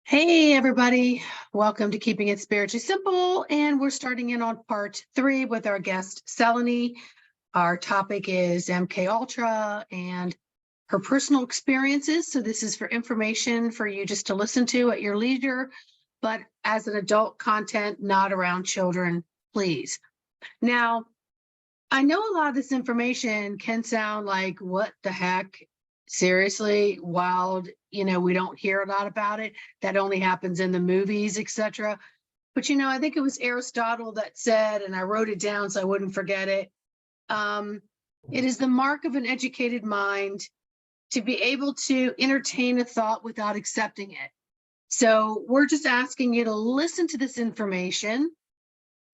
Hey, everybody. Welcome to Keeping It Spiritually Simple. And we're starting in on part 3 with our guest, Salini. Our topic is MK Ultra and her personal experiences. So this is for information for you just to listen to at your leisure, but as an adult content, not around children, please. Now, I know a lot of this information can sound like, what the heck? Seriously, wild, we don't hear a lot about it. That only happens in the movies, etc. But I think it was Aristotle that said, and I wrote it down so I wouldn't forget it. It is the mark of an educated mind to be able to entertain a thought without accepting it. So we're just asking you to listen to this information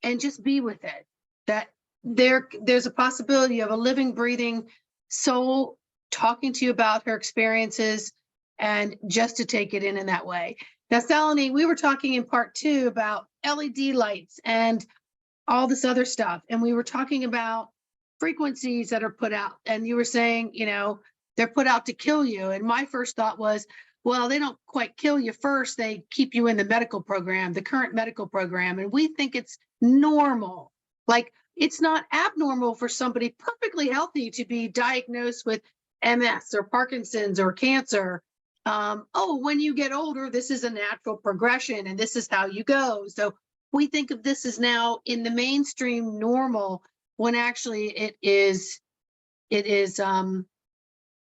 and just be with it. That there's a possibility of a living, breathing soul talking to you about her experiences, and just to take it in that way. Now, Salini, we were talking in part 2 about LED lights and all this other stuff, and we were talking about frequencies that are put out, and you were saying, they're put out to kill you. And my first thought was, well, they don't quite kill you first. They keep you in the medical program, the current medical program, and we think it's normal. Like, it's not abnormal for somebody perfectly healthy to be diagnosed with MS or Parkinson's or cancer. When you get older, this is a natural progression and this is how you go. So we think of this as now in the mainstream normal, when actually it is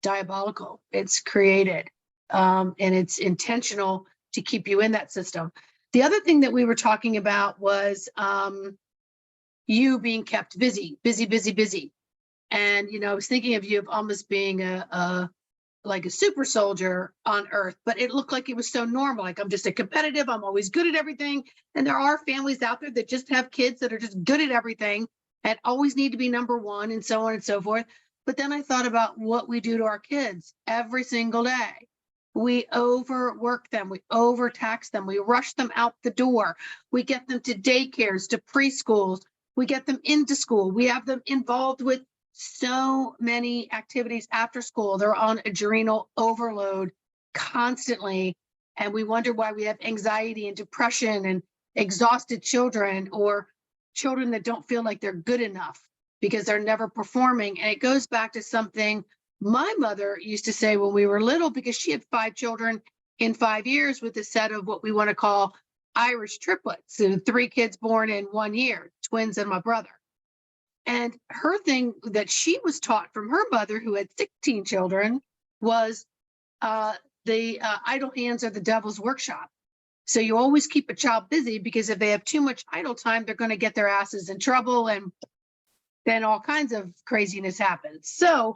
diabolical. It's created and it's intentional to keep you in that system. The other thing that we were talking about was you being kept busy. And, I was thinking of you of almost being like a super soldier on Earth, but it looked like it was so normal. Like, I'm just a competitive, I'm always good at everything. And there are families out there that just have kids that are just good at everything and always need to be number one, and so on and so forth. But then I thought about what we do to our kids every single day. We overwork them, we overtax them, we rush them out the door, we get them to daycares, to preschools, we get them into school, we have them involved with so many activities after school. They're on adrenal overload constantly. And we wonder why we have anxiety and depression and exhausted children, or children that don't feel like they're good enough because they're never performing. And it goes back to something my mother used to say when we were little, because she had 5 children in 5 years with a set of what we want to call Irish triplets. So 3 kids born in 1 year, twins and my brother. And her thing that she was taught from her mother, who had 16 children, was the idle hands are the devil's workshop. So you always keep a child busy, because if they have too much idle time, they're going to get their asses in trouble, and then all kinds of craziness happens. So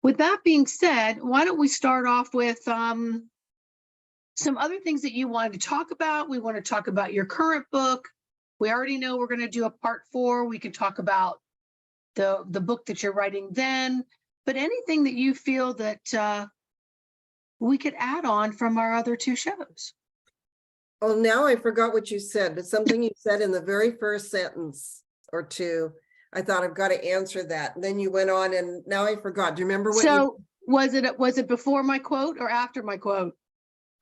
with that being said, why don't we start off with some other things that you wanted to talk about? We want to talk about your current book. We already know we're going to do a part 4. We can talk about the book that you're writing then, but anything that you feel that we could add on from our other 2 shows. Well, now I forgot what you said, but something you said in the very first sentence or 2, I thought, I've got to answer that. And then you went on, and now I forgot. Do you remember what was it before my quote or after my quote?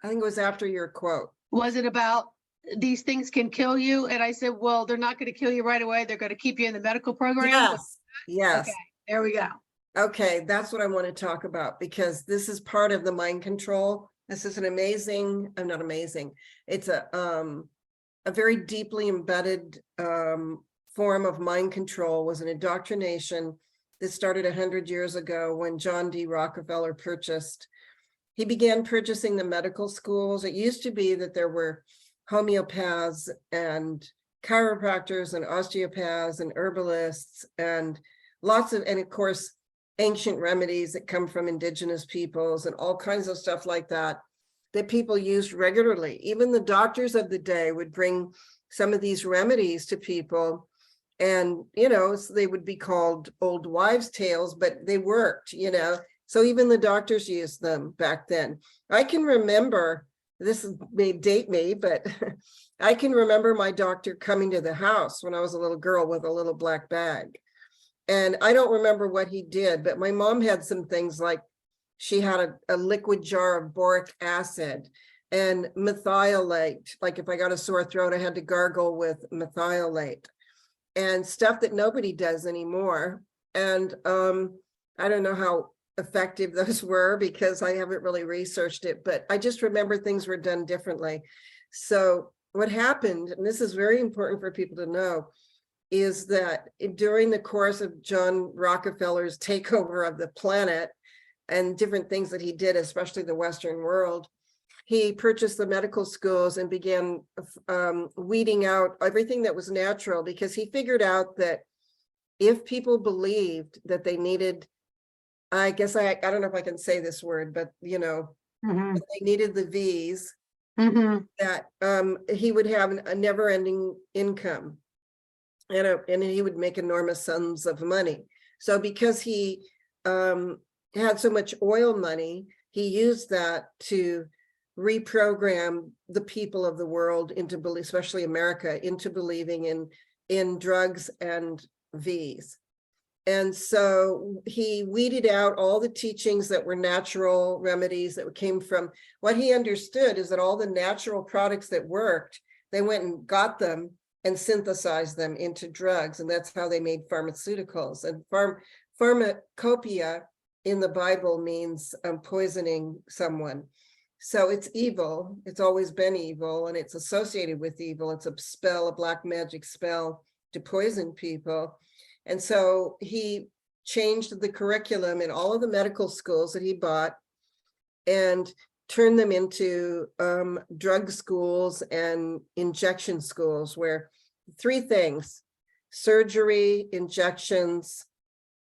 I think it was after your quote. Was it about these things can kill you? And I said, well, they're not going to kill you right away. They're going to keep you in the medical program. Yes. Okay, there we go. Okay, that's what I want to talk about, because this is part of the mind control. This is an amazing, not amazing. It's a very deeply embedded form of mind control. Was an indoctrination that started 100 years ago when John D. Rockefeller he began purchasing the medical schools. It used to be that there were homeopaths and chiropractors and osteopaths and herbalists and of course, ancient remedies that come from indigenous peoples and all kinds of stuff like that people used regularly. Even the doctors of the day would bring some of these remedies to people, and, so they would be called old wives' tales, but they worked, So even the doctors used them back then. I can remember, this may date me, but I can remember my doctor coming to the house when I was a little girl with a little black bag. And I don't remember what he did, but my mom had some things like she had a liquid jar of boric acid and methylate. Like if I got a sore throat, I had to gargle with methylate and stuff that nobody does anymore. And I don't know how effective those were because I haven't really researched it, but I just remember things were done differently. So what happened, and this is very important for people to know, is that during the course of John Rockefeller's takeover of the planet and different things that he did, especially the Western world, he purchased the medical schools and began weeding out everything that was natural, because he figured out that if people believed that they needed, I guess I don't know if I can say this word, but you know, Mhm. they needed the V's, Mhm. that he would have a never-ending income, and he would make enormous sums of money. So because he had so much oil money, he used that to reprogram the people of the world into believe, especially America, into believing in drugs and V's. And so he weeded out all the teachings that were natural remedies that came from, what he understood is that all the natural products that worked, they went and got them and synthesized them into drugs. And that's how they made pharmaceuticals. And pharmacopoeia in the Bible means poisoning someone. So it's evil. It's always been evil, and it's associated with evil. It's a spell, a black magic spell to poison people. And so he changed the curriculum in all of the medical schools that he bought and turned them into drug schools and injection schools, where 3 things: surgery, injections,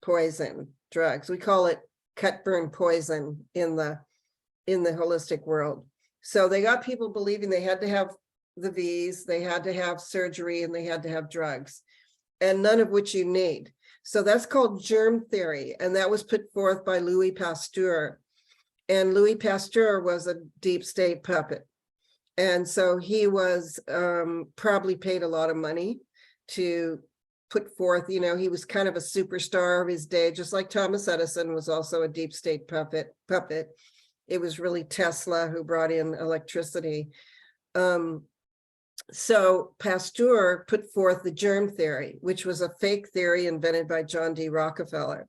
poison, drugs. We call it cut, burn, poison in the holistic world. So they got people believing they had to have the V's, they had to have surgery, and they had to have drugs, and none of which you need. So that's called germ theory. And that was put forth by Louis Pasteur. And Louis Pasteur was a deep state puppet. And so he was probably paid a lot of money to put forth, you know, he was kind of a superstar of his day, just like Thomas Edison was also a deep state puppet. It was really Tesla who brought in electricity. So Pasteur put forth the germ theory, which was a fake theory invented by John D. Rockefeller.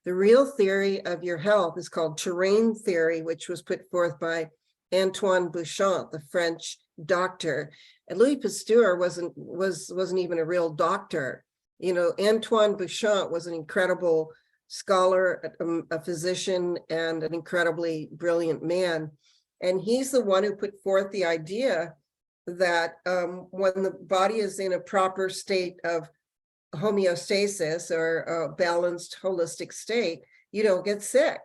The real theory of your health is called terrain theory, which was put forth by Antoine Bouchant, the French doctor. And Louis Pasteur wasn't even a real doctor. You know, Antoine Bouchant was an incredible scholar, a physician, and an incredibly brilliant man. And he's the one who put forth the idea that when the body is in a proper state of homeostasis, or a balanced holistic state, you don't get sick.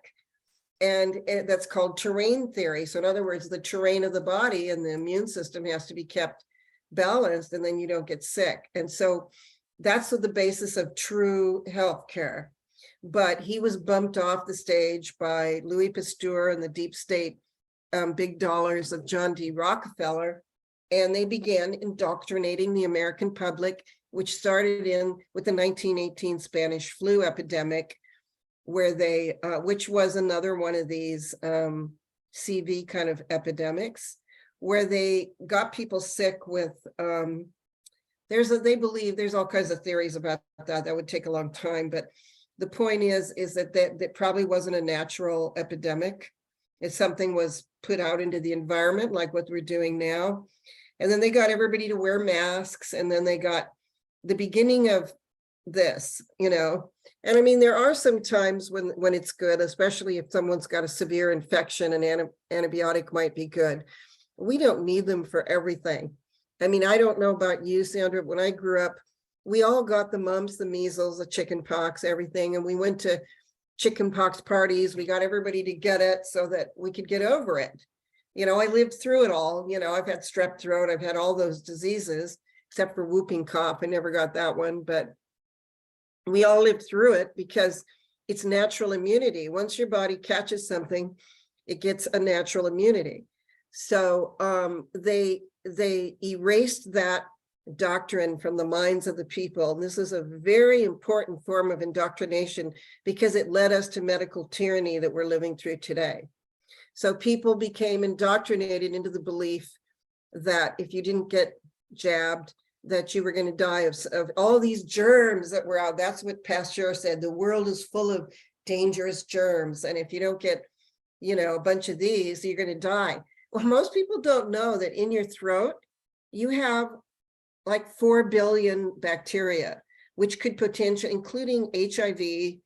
And that's called terrain theory. So in other words, the terrain of the body and the immune system has to be kept balanced, and then you don't get sick. And so that's the basis of true healthcare. But he was bumped off the stage by Louis Pasteur and the deep state big dollars of John D. Rockefeller. And they began indoctrinating the American public, which started with the 1918 Spanish flu epidemic, where they, which was another one of these CV kind of epidemics, where they got people sick with, they believe there's all kinds of theories about that. That would take a long time, but the point is that probably wasn't a natural epidemic. If something was put out into the environment, like what we're doing now. And then they got everybody to wear masks, and then they got the beginning of this, you know. And I mean, there are some times when it's good, especially if someone's got a severe infection, an antibiotic might be good. We don't need them for everything. I mean, I don't know about you, Sandra, when I grew up, we all got the mumps, the measles, the chicken pox, everything. And we went to chicken pox parties. We got everybody to get it so that we could get over it. You know, I lived through it all. You know, I've had strep throat, I've had all those diseases, except for whooping cough. I never got that one, but we all lived through it because it's natural immunity. Once your body catches something, it gets a natural immunity. So they erased that doctrine from the minds of the people. And this is a very important form of indoctrination because it led us to medical tyranny that we're living through today. So people became indoctrinated into the belief that if you didn't get jabbed, that you were going to die of all these germs that were out. That's what Pasteur said. The world is full of dangerous germs. And if you don't get, a bunch of these, you're going to die. Well, most people don't know that in your throat, you have like 4 billion bacteria, which could potentially, including HIV,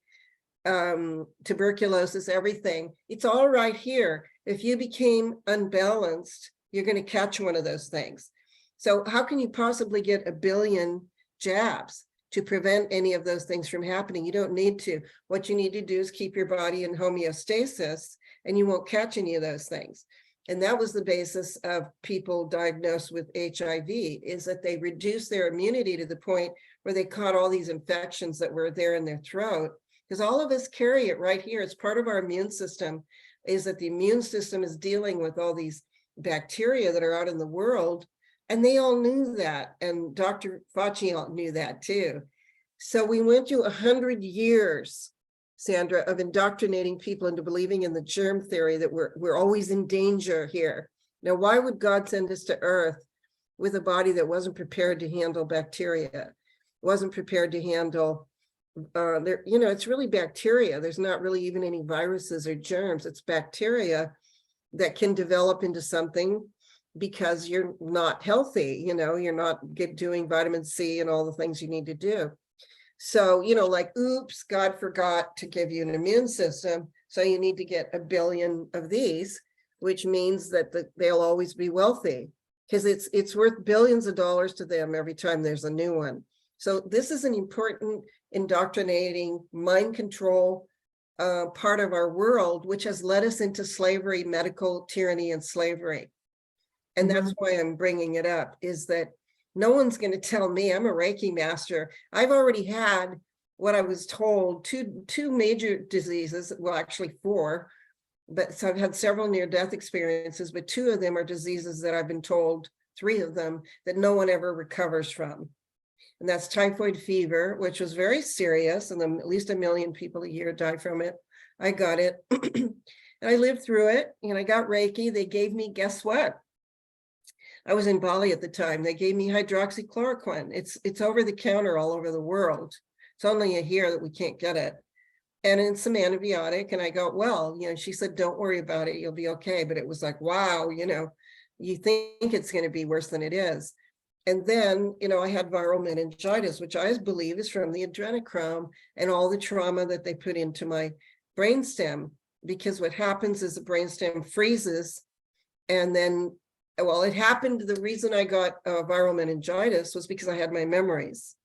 tuberculosis, everything. It's all right here. If you became unbalanced, you're going to catch one of those things. So how can you possibly get 1 billion jabs to prevent any of those things from happening? You don't need to. What you need to do is keep your body in homeostasis, and you won't catch any of those things. And that was the basis of people diagnosed with HIV, is that they reduced their immunity to the point where they caught all these infections that were there in their throat. Because all of us carry it right here. It's part of our immune system, is that the immune system is dealing with all these bacteria that are out in the world. And they all knew that. And Dr. Fauci knew that too. So we went through 100 years, Sandra, of indoctrinating people into believing in the germ theory that we're always in danger here. Now, why would God send us to Earth with a body that wasn't prepared to handle bacteria, wasn't prepared to handle, it's really bacteria. There's not really even any viruses or germs. It's bacteria that can develop into something because you're not healthy, you're not doing vitamin C and all the things you need to do. So, like, oops, God forgot to give you an immune system. So you need to get 1 billion of these, which means that they'll always be wealthy, because it's worth billions of dollars to them every time there's a new one. So this is an important indoctrinating mind control part of our world, which has led us into slavery, medical tyranny, and slavery. And that's why I'm bringing it up, is that no one's going to tell me. I'm a Reiki master. I've already had what I was told, two major diseases, well, actually 4, but so I've had several near-death experiences, but 2 of them are diseases that I've been told, 3 of them, that no one ever recovers from. And that's typhoid fever, which was very serious, and then at least 1 million people a year die from it. I got it, and I lived through it, and I got Reiki. They gave me, guess what? I was in Bali at the time. They gave me hydroxychloroquine. It's over the counter all over the world. It's only here that we can't get it. And it's some antibiotic. And I got well. She said, don't worry about it. You'll be okay. But it was like, wow, you think it's going to be worse than it is. And then, I had viral meningitis, which I believe is from the adrenochrome and all the trauma that they put into my brainstem. Because what happens is the brainstem freezes, and then, well, it happened. The reason I got viral meningitis was because I had my memories.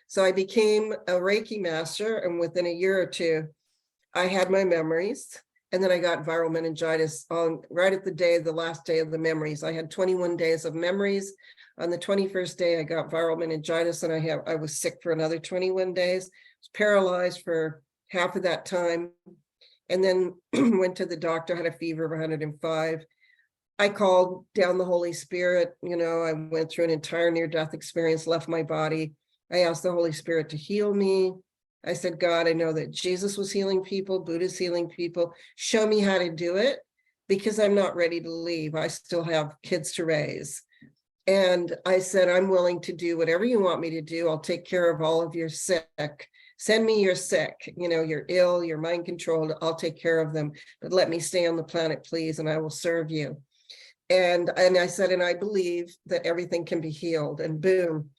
So I became a Reiki master, and within a year or 2, I had my memories. And then I got viral meningitis right at the last day of the memories. I had 21 days of memories. On the 21st day, I got viral meningitis, and I was sick for another 21 days. I was paralyzed for half of that time. And then went to the doctor, had a fever of 105. I called down the Holy Spirit. I went through an entire near-death experience, left my body. I asked the Holy Spirit to heal me. I said, God, I know that Jesus was healing people, Buddha's healing people. Show me how to do it, because I'm not ready to leave. I still have kids to raise. And I said, I'm willing to do whatever you want me to do. I'll take care of all of your sick. Send me your sick. You're ill, you're mind controlled. I'll take care of them. But let me stay on the planet, please, and I will serve you. And I said, and I believe that everything can be healed. And boom,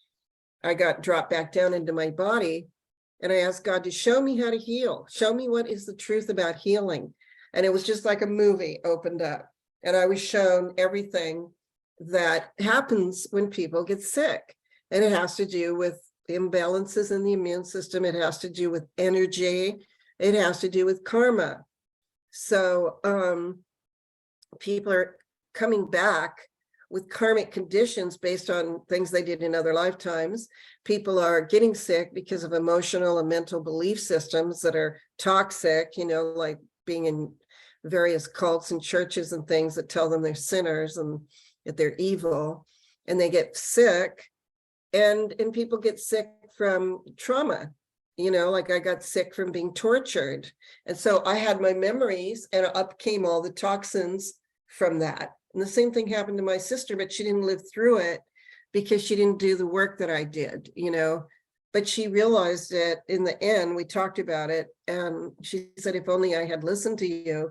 I got dropped back down into my body. And I asked God to show me how to heal. Show me what is the truth about healing. And it was just like a movie opened up. And I was shown everything that happens when people get sick. And it has to do with imbalances in the immune system. It has to do with energy. It has to do with karma. So people are coming back with karmic conditions based on things they did in other lifetimes. People are getting sick because of emotional and mental belief systems that are toxic, like being in various cults and churches and things that tell them they're sinners and that they're evil, and they get sick. And people get sick from trauma. you know, like I got sick from being tortured. And so I had my memories and up came all the toxins from that. And the same thing happened to my sister, but she didn't live through it because she didn't do the work that I did, you know. But she realized it in the end, we talked about it. And she said, if only I had listened to you,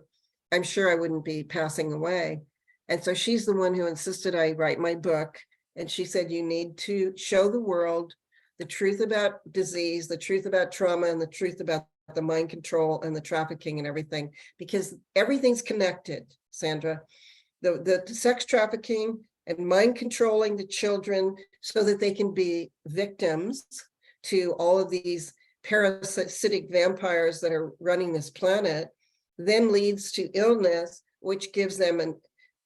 I'm sure I wouldn't be passing away. And so she's the one who insisted I write my book. And she said, you need to show the world the truth about disease, the truth about trauma, and the truth about the mind control and the trafficking and everything, because everything's connected, Sandra. The sex trafficking and mind controlling the children so that they can be victims to all of these parasitic vampires that are running this planet, then leads to illness, which gives them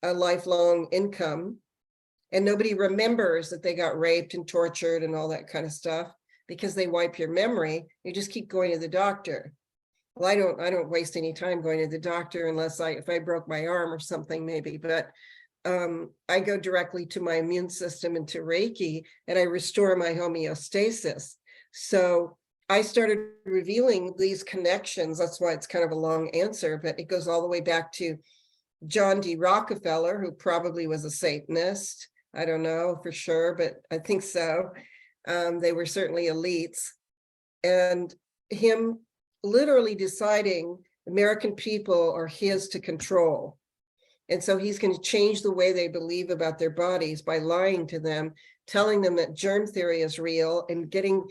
a lifelong income. And nobody remembers that they got raped and tortured and all that kind of stuff because they wipe your memory. You just keep going to the doctor. Well, I don't waste any time going to the doctor unless if I broke my arm or something maybe, but I go directly to my immune system and to Reiki, and I restore my homeostasis. So I started revealing these connections. That's why it's kind of a long answer, but it goes all the way back to John D. Rockefeller, who probably was a Satanist. I don't know for sure, but I think so. They were certainly elites. And him literally deciding American people are his to control. And so he's going to change the way they believe about their bodies by lying to them, telling them that germ theory is real, and getting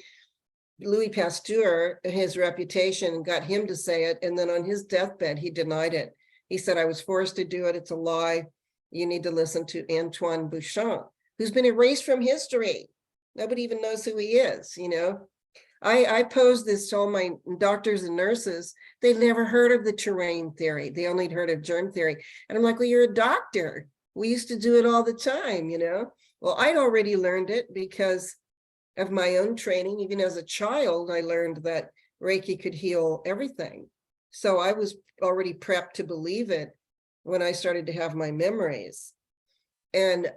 Louis Pasteur, his reputation, and got him to say it. And then on his deathbed, he denied it. He said, I was forced to do it. It's a lie. You need to listen to Antoine Bouchon, who's been erased from history. Nobody even knows who he is, you know. I posed this to all my doctors and nurses. They'd never heard of the terrain theory. They only heard of germ theory. And I'm like, well, you're a doctor. We used to do it all the time, you know. Well, I'd already learned it because of my own training. Even as a child, I learned that Reiki could heal everything. So I was already prepped to believe it when I started to have my memories. And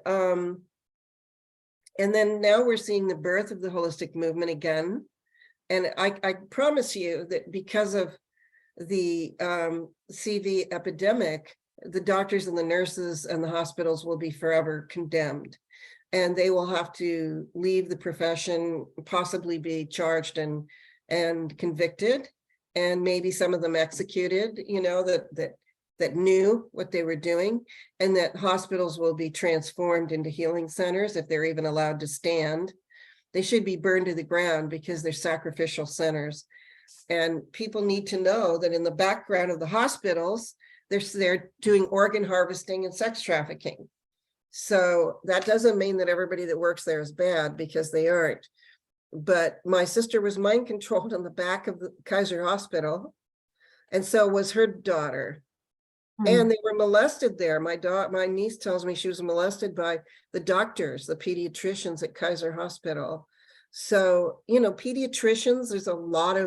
then now we're seeing the birth of the holistic movement again. And I promise you that because of the CV epidemic, the doctors and the nurses and the hospitals will be forever condemned. And they will have to leave the profession, possibly be charged and convicted, and maybe some of them executed, you know, that knew what they were doing, and that hospitals will be transformed into healing centers if they're even allowed to stand. They should be burned to the ground because they're sacrificial centers. And people need to know that in the background of the hospitals, they're doing organ harvesting and sex trafficking. So that doesn't mean that everybody that works there is bad, because they aren't. But my sister was mind controlled in the back of the Kaiser Hospital, and so was her daughter. And they were molested there. My niece tells me she was molested by the doctors, the pediatricians at Kaiser Hospital. So, you know, pediatricians, there's a lot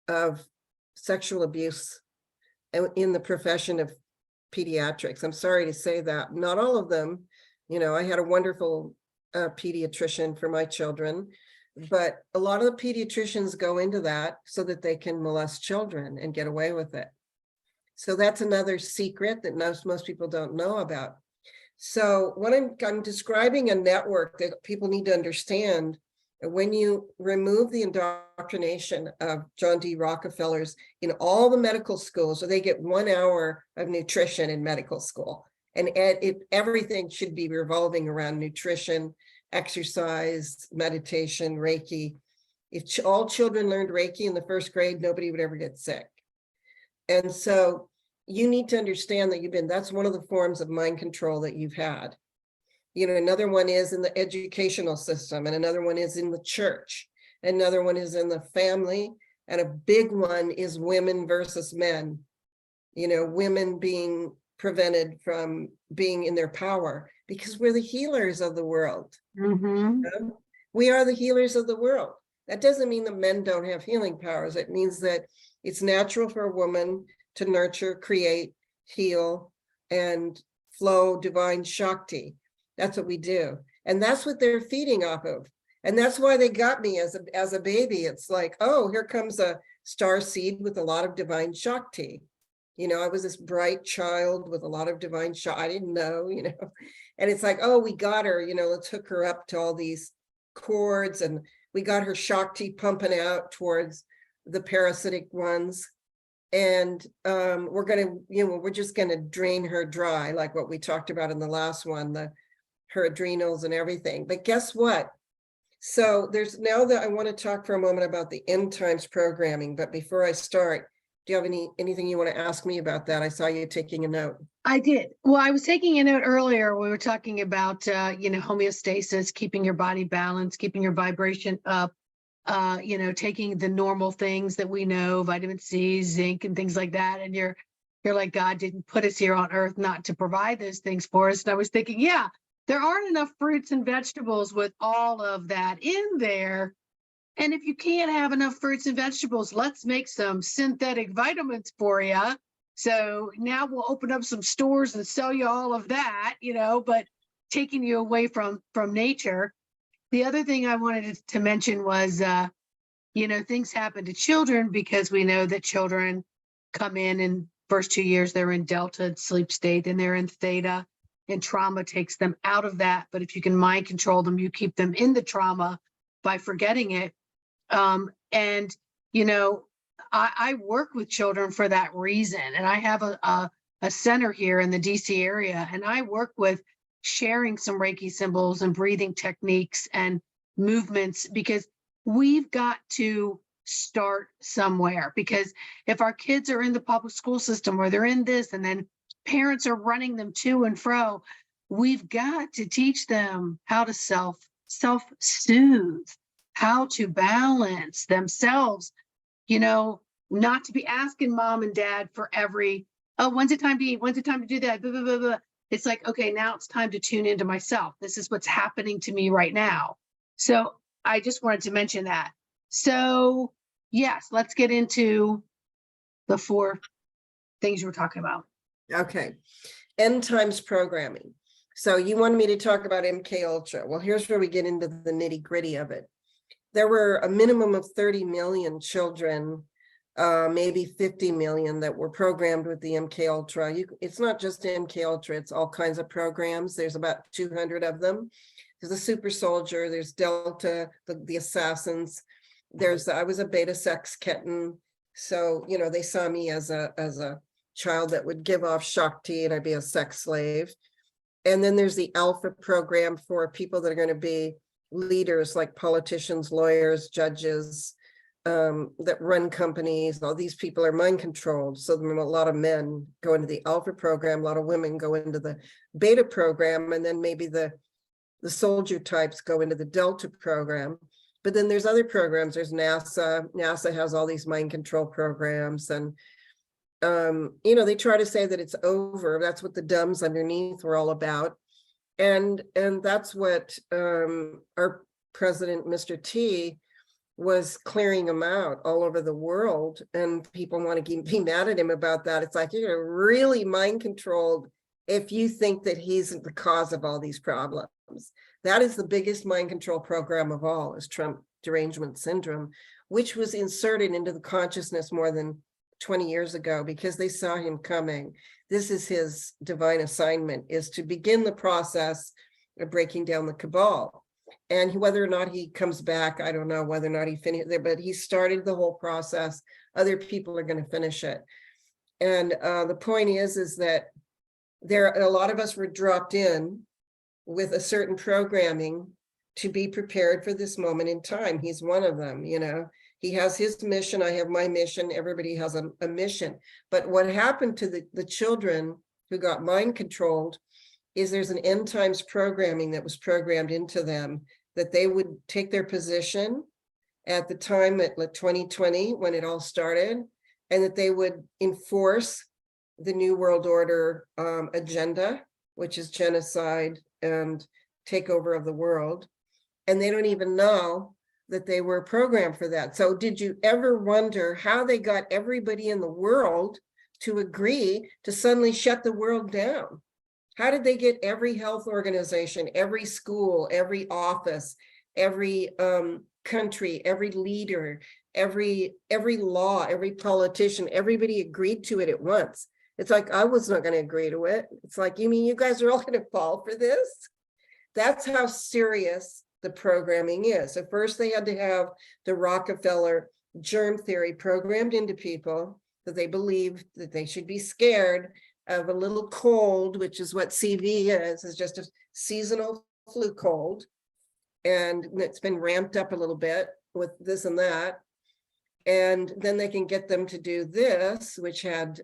of sexual abuse in the profession of pediatrics. I'm sorry to say that. Not all of them. You know, I had a wonderful pediatrician for my children, but a lot of the pediatricians go into that so that they can molest children and get away with it. So that's another secret that most people don't know about. So what I'm describing a network that people need to understand. When you remove the indoctrination of John D. Rockefeller's in all the medical schools, so they get 1 hour of nutrition in medical school, and everything should be revolving around nutrition, exercise, meditation, Reiki. If all children learned Reiki in the first grade, nobody would ever get sick. And so you need to understand that that's one of the forms of mind control that you've had. You know, another one is in the educational system, and another one is in the church. Another one is in the family, and a big one is women versus men. You know, women being prevented from being in their power because we're the healers of the world. Mm-hmm. You know? We are the healers of the world. That doesn't mean that men don't have healing powers. It means that it's natural for a woman to nurture, create, heal, and flow divine Shakti. That's what we do. And that's what they're feeding off of. And that's why they got me as a baby. It's like, oh, here comes a star seed with a lot of divine Shakti. You know, I was this bright child with a lot of divine Shakti. I didn't know, you know, and it's like, oh, we got her, you know, let's hook her up to all these chords, and we got her Shakti pumping out towards the parasitic ones. And we're going to, you know, we're just going to drain her dry, like what we talked about in the last one, her adrenals and everything. But guess what? So there's now that I want to talk for a moment about the end times programming. But before I start, do you have anything you want to ask me about that? I saw you taking a note. I did. Well, I was taking a note earlier. We were talking about, you know, homeostasis, keeping your body balanced, keeping your vibration up, you know, taking the normal things that we know, vitamin C, zinc, and things like that. And you're like, God didn't put us here on earth not to provide those things for us. And I was thinking, yeah, there aren't enough fruits and vegetables with all of that in there. And if you can't have enough fruits and vegetables, let's make some synthetic vitamins for you. So now we'll open up some stores and sell you all of that, you know, but taking you away from nature. The other thing I wanted to mention was, you know, things happen to children because we know that children come in first 2 years, they're in delta sleep state, and they're in theta, and trauma takes them out of that. But if you can mind control them, you keep them in the trauma by forgetting it. And, you know, I work with children for that reason. And I have a center here in the DC area, and I work with sharing some Reiki symbols and breathing techniques and movements, because we've got to start somewhere. Because if our kids are in the public school system, or they're in this, and then parents are running them to and fro, we've got to teach them how to self-soothe, how to balance themselves, you know, not to be asking mom and dad for every, oh, when's it time to eat? When's it time to do that? Blah, blah, blah, blah. It's like, okay, now it's time to tune into myself. This is what's happening to me right now. So I just wanted to mention that. So yes, let's get into the 4 things you were talking about. Okay. End times programming. So you wanted me to talk about MK Ultra. Well, here's where we get into the nitty gritty of it. There were a minimum of 30 million children, maybe 50 million, that were programmed with the MK Ultra. It's not just MK Ultra, it's all kinds of programs. There's about 200 of them. There's a super soldier, there's Delta, the assassins. I was a beta sex kitten. So, you know, they saw me as a child that would give off Shakti, and I'd be a sex slave. And then there's the Alpha program for people that are going to be leaders, like politicians, lawyers, judges, that run companies. All these people are mind controlled. So a lot of men go into the Alpha program, a lot of women go into the Beta program, and then maybe the soldier types go into the Delta program. But then there's other programs. There's NASA. NASA has all these mind control programs, and you know, they try to say that it's over. That's what the dumbs underneath were all about. And that's what our president, Mr. T, was clearing them out all over the world. And people want to be mad at him about that. It's like, you're really mind controlled if you think that he's the cause of all these problems. That is the biggest mind control program of all, is Trump derangement syndrome, which was inserted into the consciousness more than 20 years ago because they saw him coming. This is his divine assignment, is to begin the process of breaking down the cabal. And whether or not he comes back, I don't know whether or not he finished there, but he started the whole process. Other people are going to finish it. And the point is that a lot of us were dropped in with a certain programming to be prepared for this moment in time. He's one of them, you know. He has his mission, I have my mission, everybody has a mission. But what happened to the children who got mind controlled is there's an end times programming that was programmed into them, that they would take their position at the time at 2020 when it all started, and that they would enforce the New World Order agenda, which is genocide and takeover of the world. And they don't even know that they were programmed for that. So did you ever wonder how they got everybody in the world to agree to suddenly shut the world down? How did they get every health organization, every school, every office, every country, every leader, every law, every politician, everybody agreed to it at once. It's like, I was not going to agree to it. It's like, you mean you guys are all going to fall for this? That's how serious the programming is. So first they had to have the Rockefeller germ theory programmed into people, that they believed that they should be scared of a little cold, which is what CV is just a seasonal flu cold. And it's been ramped up a little bit with this and that. And then they can get them to do this, which had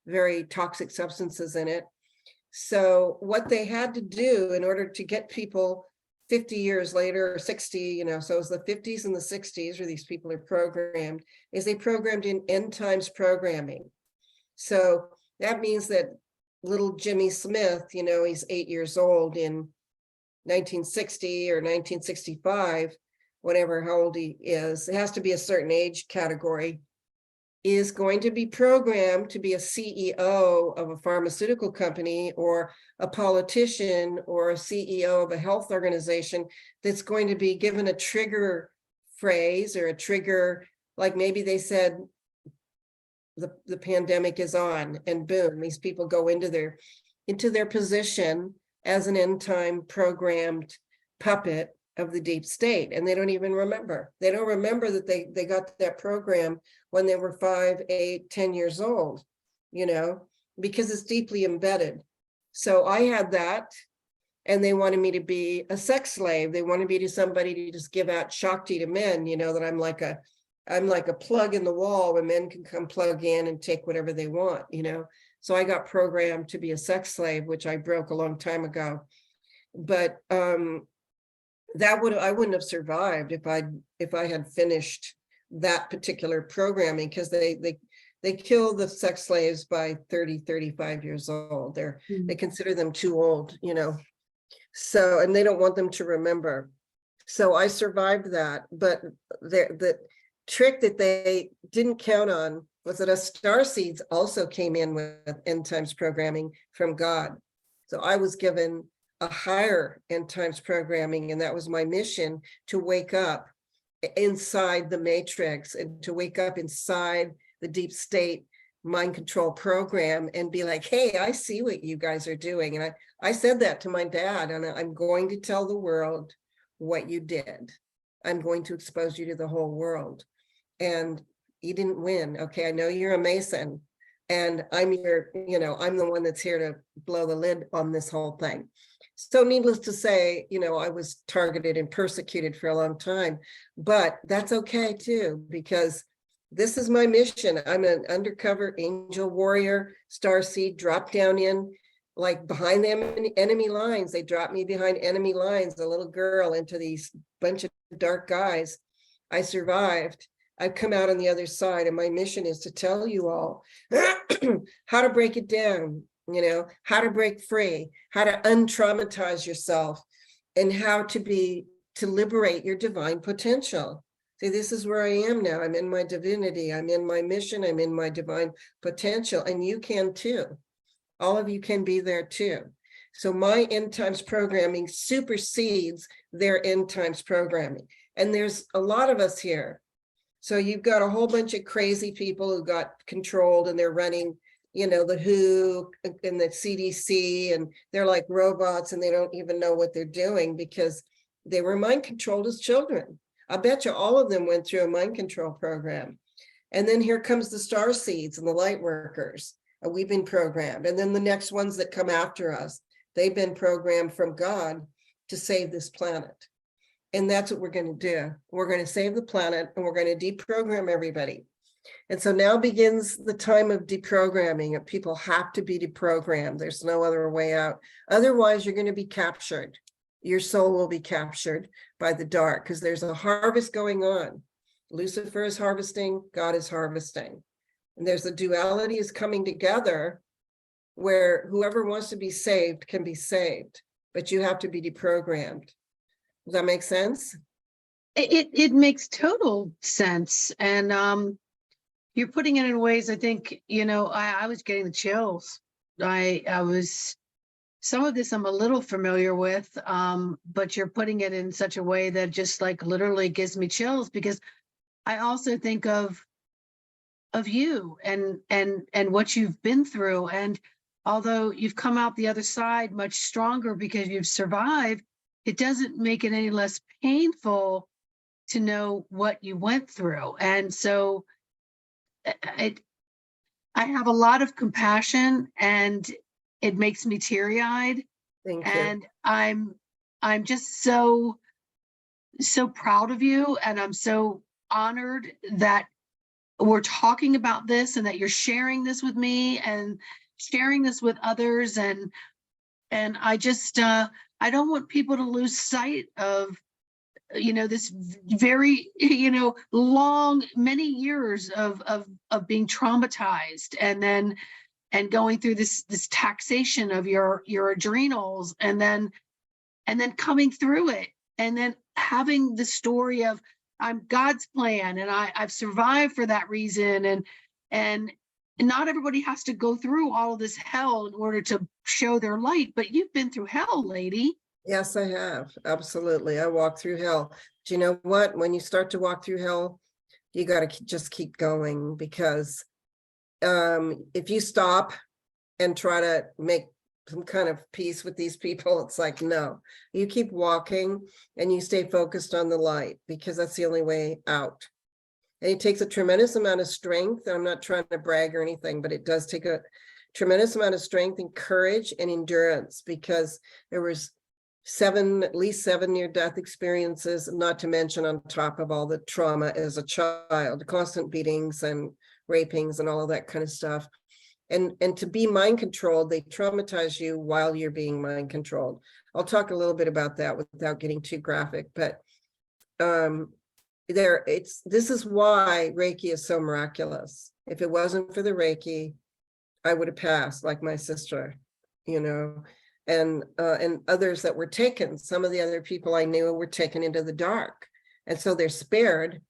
very toxic substances in it. So what they had to do in order to get people 50 years later, or 60, so it was the 50s and the 60s where these people are programmed, is they programmed in end times programming. So that means that little Jimmy Smith, he's 8 years old in 1960 or 1965, whatever, how old he is, it has to be a certain age category, is going to be programmed to be a CEO of a pharmaceutical company or a politician or a CEO of a health organization, that's going to be given a trigger phrase or a trigger, like maybe they said the pandemic is on, and boom, these people go into their position as an end time programmed puppet of the deep state, and they don't even remember. They don't remember that they got that program when they were 5, 8, 10 years old, because it's deeply embedded. So I had that, and they wanted me to be a sex slave. They wanted me to somebody to just give out Shakti to men, that I'm like a plug in the wall where men can come plug in and take whatever they want, So I got programmed to be a sex slave, which I broke a long time ago. But I wouldn't have survived if I had finished that particular programming, because they kill the sex slaves by 30, 35 years old. They consider them too old, So, and they don't want them to remember. So I survived that, but the trick that they didn't count on was that us star seeds also came in with end times programming from God. So I was given a higher end times programming, and that was my mission, to wake up inside the matrix and to wake up inside the deep state mind control program and be like, hey, I see what you guys are doing. And I said that to my dad, and I'm going to tell the world what you did. I'm going to expose you to the whole world. And you didn't win. Okay, I know you're a Mason, and I'm I'm the one that's here to blow the lid on this whole thing. So needless to say, I was targeted and persecuted for a long time, but that's okay too, because this is my mission. I'm an undercover angel warrior, starseed, dropped down in like behind them enemy lines. They dropped me behind enemy lines, a little girl, into these bunch of dark guys. I survived. I've come out on the other side, and my mission is to tell you all how to break it down, how to break free, how to untraumatize yourself, and how to liberate your divine potential. See, this is where I am now. I'm in my divinity. I'm in my mission. I'm in my divine potential, and you can too. All of you can be there too. So my end times programming supersedes their end times programming. And there's a lot of us here. So you've got a whole bunch of crazy people who got controlled, and they're running, the WHO and the CDC, and they're like robots, and they don't even know what they're doing because they were mind controlled as children. I bet you all of them went through a mind control program. And then here comes the star seeds and the light workers. We've been programmed. And then the next ones that come after us, they've been programmed from God to save this planet. And that's what we're going to do. We're going to save the planet, and we're going to deprogram everybody. And so now begins the time of deprogramming. People have to be deprogrammed. There's no other way out. Otherwise, you're going to be captured. Your soul will be captured by the dark, because there's a harvest going on. Lucifer is harvesting, God is harvesting. And there's a duality is coming together where whoever wants to be saved can be saved, but you have to be deprogrammed. Does that make sense? It makes total sense. And you're putting it in ways, I think, I was getting the chills. I was some of this I'm a little familiar with, but you're putting it in such a way that just like literally gives me chills, because I also think of you and what you've been through. And although you've come out the other side much stronger because you've survived, it doesn't make it any less painful to know what you went through. And so I, I have a lot of compassion, and it makes me teary-eyed. Thank you. And I'm just so proud of you, and I'm so honored that we're talking about this and that you're sharing this with me and sharing this with others. And I just I don't want people to lose sight of this very long, many years of being traumatized, and then going through this taxation of your adrenals, and then coming through it, and then having the story of I'm God's plan, and I've survived for that reason. And not everybody has to go through all of this hell in order to show their light, but you've been through hell, lady. Yes, I have. Absolutely. I walked through hell. Do you know what? When you start to walk through hell, you got to just keep going, because if you stop and try to make some kind of peace with these people, it's like, no, you keep walking and you stay focused on the light, because that's the only way out. And it takes a tremendous amount of strength. I'm not trying to brag or anything, but it does take a tremendous amount of strength and courage and endurance, because there was at least seven near-death experiences, not to mention on top of all the trauma as a child, constant beatings and rapings and all of that kind of stuff. And to be mind controlled, they traumatize you while you're being mind controlled. I'll talk a little bit about that without getting too graphic, but this is why Reiki is so miraculous. If it wasn't for the Reiki, I would have passed, like my sister, and others that were taken. Some of the other people I knew were taken into the dark, and so they're spared.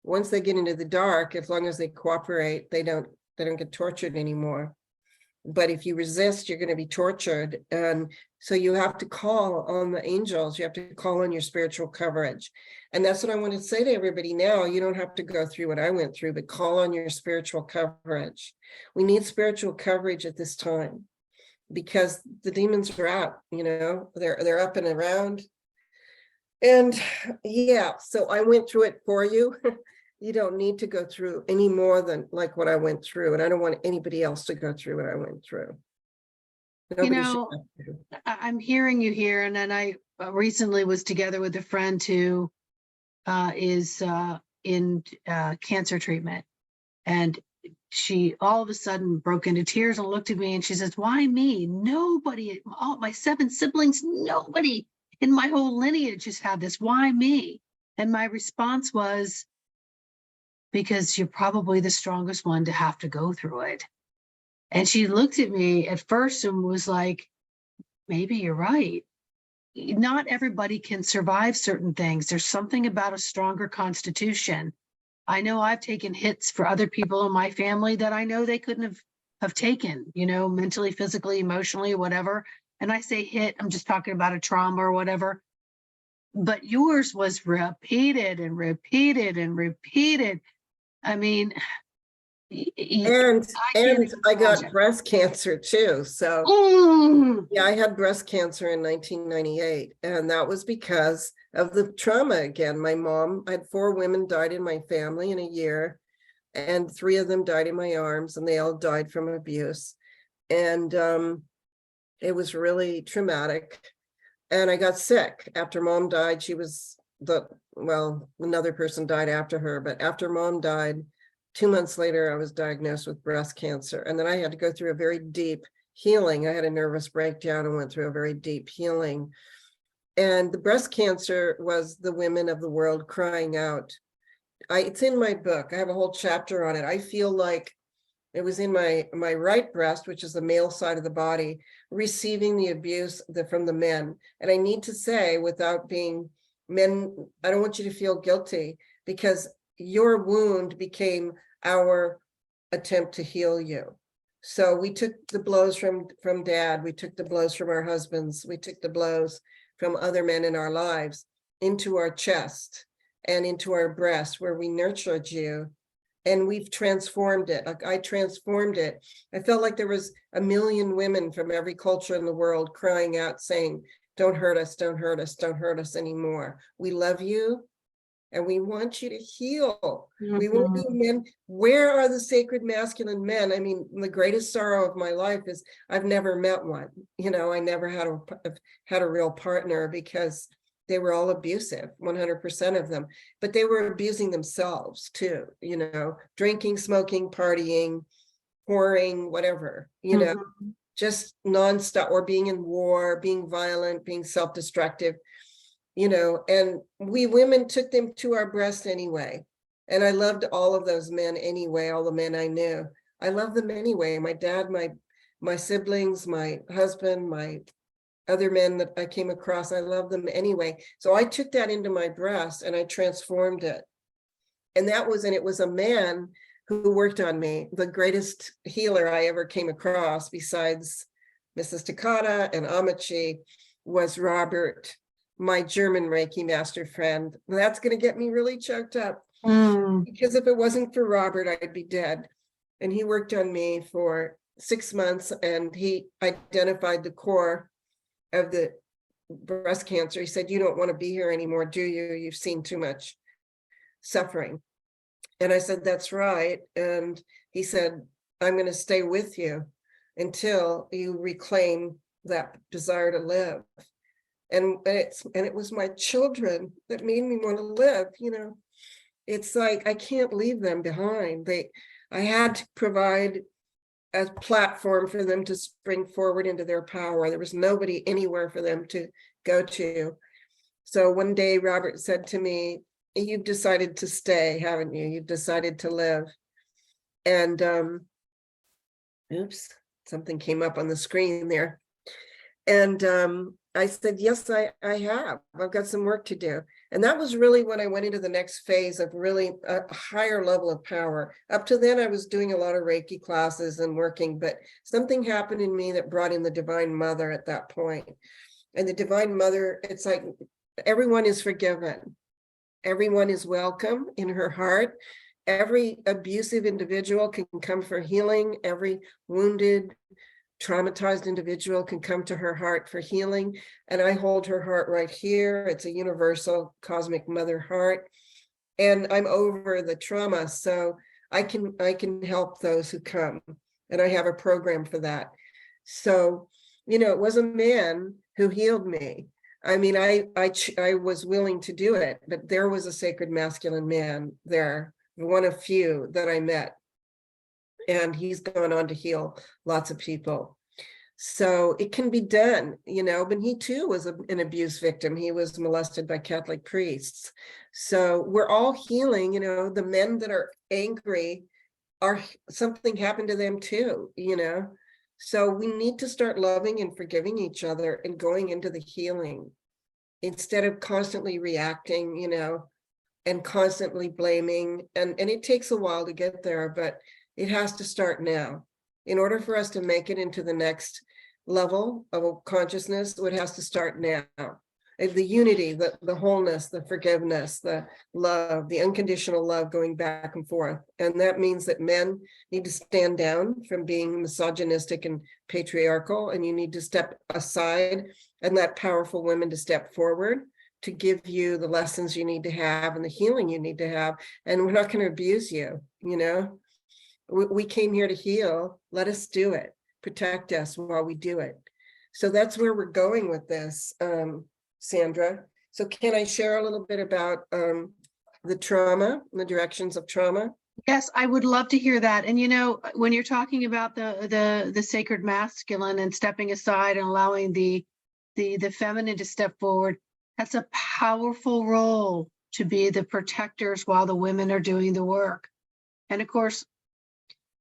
Once they get into the dark, as long as they cooperate, they don't get tortured anymore. But if you resist, you're going to be tortured. And so you have to call on the angels. You have to call on your spiritual coverage. And that's what I want to say to everybody now. You don't have to go through what I went through, but call on your spiritual coverage. We need spiritual coverage at this time, because the demons are out, they're up and around. And yeah, so I went through it for you. You don't need to go through any more than like what I went through. And I don't want anybody else to go through what I went through. Nobody should have to. I'm hearing you here. And then I recently was together with a friend who is in cancer treatment. And she all of a sudden broke into tears and looked at me, and she says, "Why me? Nobody, all my 7 siblings, nobody in my whole lineage has had this. Why me?" And my response was, because you're probably the strongest one to have to go through it. And she looked at me at first and was like, maybe you're right. Not everybody can survive certain things. There's something about a stronger constitution. I know I've taken hits for other people in my family that I know they couldn't have taken, mentally, physically, emotionally, whatever. And I say hit, I'm just talking about a trauma or whatever. But yours was repeated and repeated and repeated. I mean, and I got breast cancer too. So yeah, I had breast cancer in 1998, and that was because of the trauma again. My mom, I had 4 women died in my family in a year, and 3 of them died in my arms, and they all died from abuse. And it was really traumatic. And I got sick after mom died. She was another person died after her, but after mom died, 2 months later, I was diagnosed with breast cancer. And then I had to go through a very deep healing. I had a nervous breakdown and went through a very deep healing. And the breast cancer was the women of the world crying out. It's in my book. I have a whole chapter on it. I feel like it was in my right breast, which is the male side of the body, receiving the abuse from the men. And I need to say, without being men, I don't want you to feel guilty, because your wound became our attempt to heal you. So we took the blows from dad, we took the blows from our husbands, we took the blows from other men in our lives into our chest and into our breast, where we nurtured you, and we've transformed it. Like, I transformed it. I felt like there was a million women from every culture in the world crying out saying, don't hurt us, don't hurt us, don't hurt us anymore. We love you and we want you to heal. We want you men. Where are the sacred masculine men? I mean, the greatest sorrow of my life is I've never met one. You know, I never had a real partner, because they were all abusive, 100% of them, but they were abusing themselves too, you know, drinking, smoking, partying, whoring, whatever, you know, just nonstop, or being in war, being violent, being self-destructive, you know, and we women took them to our breast anyway. And I loved all of those men anyway, all the men I knew. I loved them anyway. My dad, my siblings, my husband, my other men that I came across, I love them anyway. So I took that into my breast and I transformed it. And it was a man who worked on me, the greatest healer I ever came across, besides Mrs. Takata and Amachi, was Robert, my German Reiki master friend. That's going to get me really choked up, because if it wasn't for Robert, I'd be dead. And he worked on me for 6 months, and he identified the core of the breast cancer. He said, you don't want to be here anymore, do you? You've seen too much suffering. And I said, that's right. And he said, I'm going to stay with you until you reclaim that desire to live. And it was my children that made me want to live. You know, it's like, I can't leave them behind. I had to provide a platform for them to spring forward into their power. There was nobody anywhere for them to go to. So one day Robert said to me, you've decided to stay, haven't you? You've decided to live. And oops, something came up on the screen there. And I said, yes, I have. I've got some work to do. And that was really when I went into the next phase of really a higher level of power. Up to then, I was doing a lot of Reiki classes and working, but something happened in me that brought in the Divine Mother at that point. And the Divine Mother, it's like everyone is forgiven. Everyone is welcome in her heart. Every abusive individual can come for healing. Every wounded, traumatized individual can come to her heart for healing. And I hold her heart right here. It's a universal cosmic mother heart. And I'm over the trauma, so I can help those who come. And I have a program for that. So, you know, it was a man who healed me. I mean, I was willing to do it, but there was a sacred masculine man there, one of few that I met. And he's gone on to heal lots of people. So it can be done, you know, but he too was an abuse victim. He was molested by Catholic priests. So we're all healing, you know, the men that are angry something happened to them too, you know. So we need to start loving and forgiving each other and going into the healing instead of constantly reacting, you know, and constantly blaming. And it takes a while to get there, but it has to start now. In order for us to make it into the next level of consciousness, it has to start now. And the unity, the wholeness, the forgiveness, the love, the unconditional love going back and forth. And that means that men need to stand down from being misogynistic and patriarchal, and you need to step aside and let powerful women to step forward to give you the lessons you need to have and the healing you need to have. And we're not going to abuse you, you know. We came here to heal. Let us do it. Protect us while we do it. So that's where we're going with this, Sandra. So can I share a little bit about the trauma, the directions of trauma? Yes, I would love to hear that. And you know, when you're talking about the sacred masculine and stepping aside and allowing the feminine to step forward, that's a powerful role to be the protectors while the women are doing the work. And of course,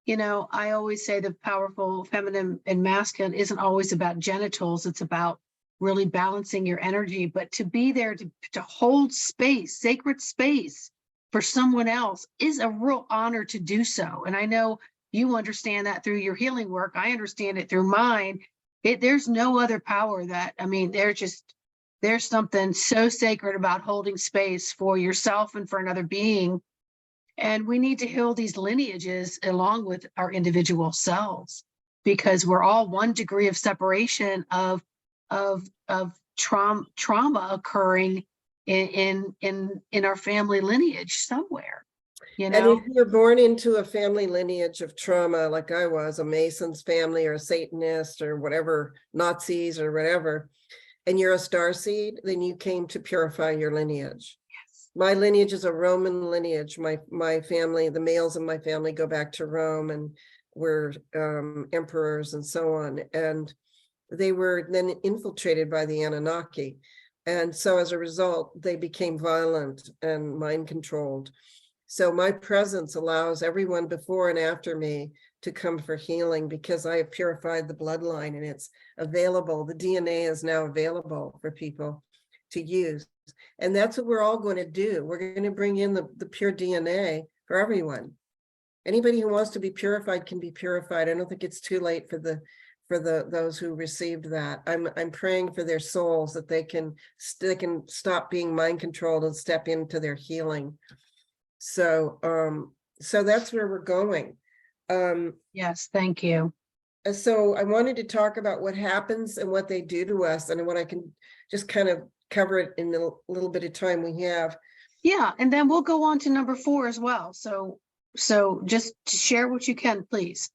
you know, I always say the powerful feminine and masculine isn't always about genitals. It's about really balancing your energy, but to be there to hold space, sacred space for someone else is a real honor to do so. And I know You understand that through your healing work. I understand it through mine. There's no other power that, I mean, there's something so sacred about holding space for yourself and for another being. And we need to heal these lineages along with our individual selves, because we're all one degree of separation of trauma occurring in our family lineage somewhere, you And know? if you're born into a family lineage of trauma, like I was, a Mason's family or a Satanist or whatever, Nazis or whatever, and you're a starseed, then you came to purify your lineage. Yes. My lineage is a Roman lineage. My family, the males in my family go back to Rome and were emperors and so on. And they were then infiltrated by the Anunnaki. And so as a result, they became violent and mind controlled. So my presence allows everyone before and after me to come for healing, because I have purified the bloodline and it's available. The DNA is now available for people to use. And that's what we're all going to do. We're going to bring in the pure DNA for everyone. Anybody who wants to be purified can be purified. I don't think it's too late for those who received that. I'm praying for their souls that they can stop being mind controlled and step into their healing. So that's where we're going. Yes, thank you. So I wanted to talk about what happens and what they do to us, and what I can just kind of cover it in the little bit of time we have. Yeah, and then we'll go on to number 4 as well. So just to share what you can, please.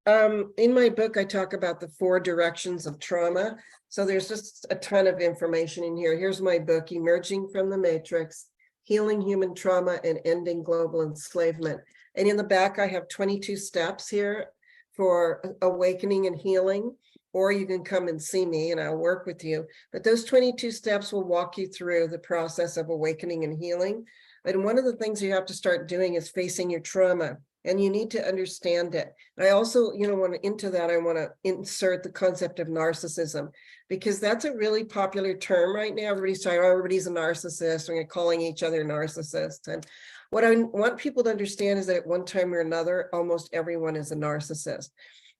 In my book, I talk about the 4 directions of trauma. So there's just a ton of information in here. Here's my book, Emerging from the Matrix, Healing Human Trauma and Ending Global Enslavement. And in the back, I have 22 steps here for awakening and healing, or you can come and see me and I'll work with you. But those 22 steps will walk you through the process of awakening and healing. And one of the things you have to start doing is facing your trauma, and you need to understand it. And I also, into that, I want to insert the concept of narcissism, because that's a really popular term right now. Everybody's saying, oh, everybody's a narcissist, and calling each other narcissists. And what I want people to understand is that at one time or another, almost everyone is a narcissist.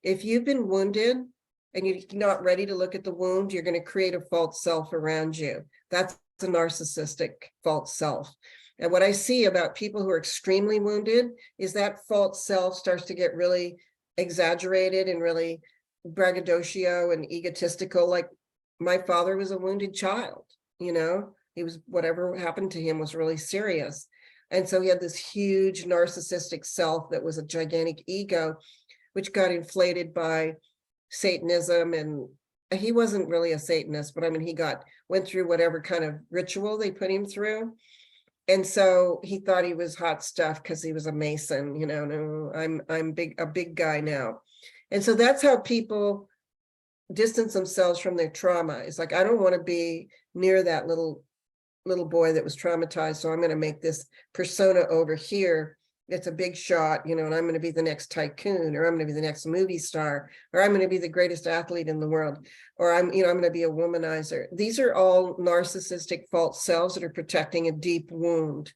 If you've been wounded and you're not ready to look at the wound, you're going to create a false self around you. That's a narcissistic false self. And what I see about people who are extremely wounded is that false self starts to get really exaggerated and really braggadocio and egotistical. Like my father was a wounded child, he was, whatever happened to him was really serious. And so he had this huge narcissistic self that was a gigantic ego, which got inflated by Satanism. And he wasn't really a Satanist, but I mean, he went through whatever kind of ritual they put him through. And so he thought he was hot stuff because he was a Mason, no, I'm a big guy now. And so that's how people distance themselves from their trauma. It's like, I don't want to be near that little boy that was traumatized. So I'm going to make this persona over here. It's a big shot, and I'm going to be the next tycoon, or I'm going to be the next movie star, or I'm going to be the greatest athlete in the world, or I'm going to be a womanizer. These are all narcissistic false selves that are protecting a deep wound.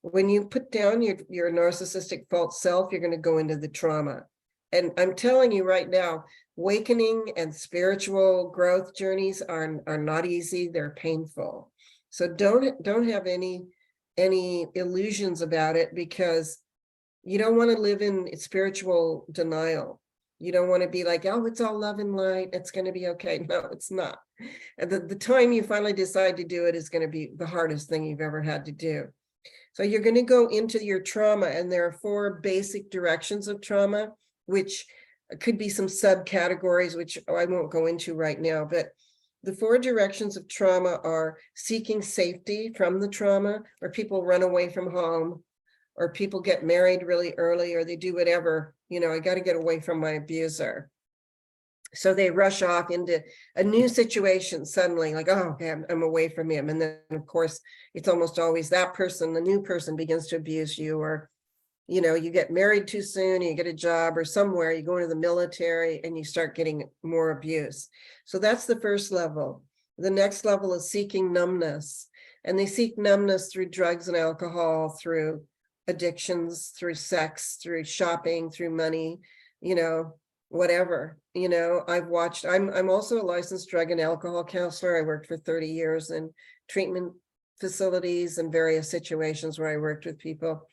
When you put down your narcissistic false self, you're going to go into the trauma. And I'm telling you right now, awakening and spiritual growth journeys are not easy. They're painful. So don't have any illusions about it, because you don't want to live in spiritual denial. You don't want to be like, oh, it's all love and light, it's going to be okay. No, it's not. And the time you finally decide to do it is going to be the hardest thing you've ever had to do. So you're going to go into your trauma, and there are 4 basic directions of trauma, which could be some subcategories, which I won't go into right now. But the 4 directions of trauma are seeking safety from the trauma, where people run away from home, or people get married really early, or they do whatever, I got to get away from my abuser. So they rush off into a new situation suddenly, like, oh, okay, I'm away from him. And then, of course, it's almost always that person, the new person, begins to abuse you, or, you get married too soon, you get a job or somewhere, you go into the military and you start getting more abuse. So that's the first level. The next level is seeking numbness. And they seek numbness through drugs and alcohol, through addictions through sex, through shopping, through money, you know, whatever, you know. I'm also a licensed drug and alcohol counselor. I worked for 30 years in treatment facilities and various situations where I worked with people.